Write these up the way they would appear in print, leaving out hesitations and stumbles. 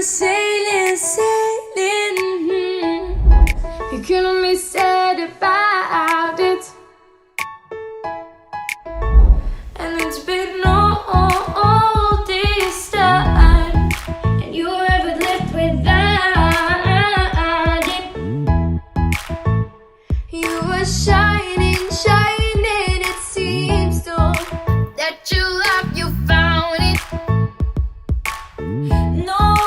were sailing, sailing. You couldn't be sad about it. And it's been all this time, and you ever left without it. You were shining, shining. It seems though that you love, you found it. No,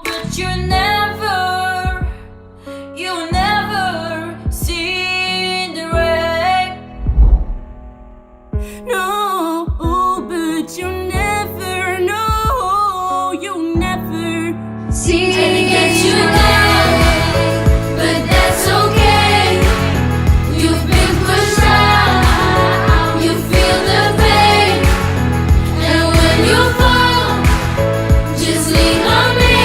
but you never seen the rain. No, but you never know, you never see it. Trying to get you down, but that's okay. You've been pushed out, you feel the pain. And when you fall, just lean on me.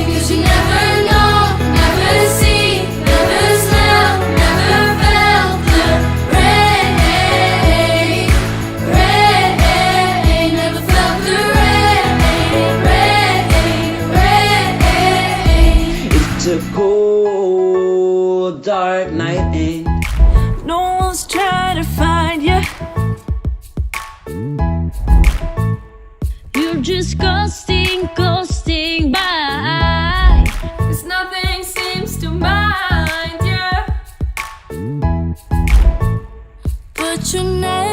'Cause you never know, never see, never smell, never felt the rain. Never felt the rain. It's a cold, dark night and no one's trying to find you. You're just ghosting by. 'Cause nothing seems to mind you. But you never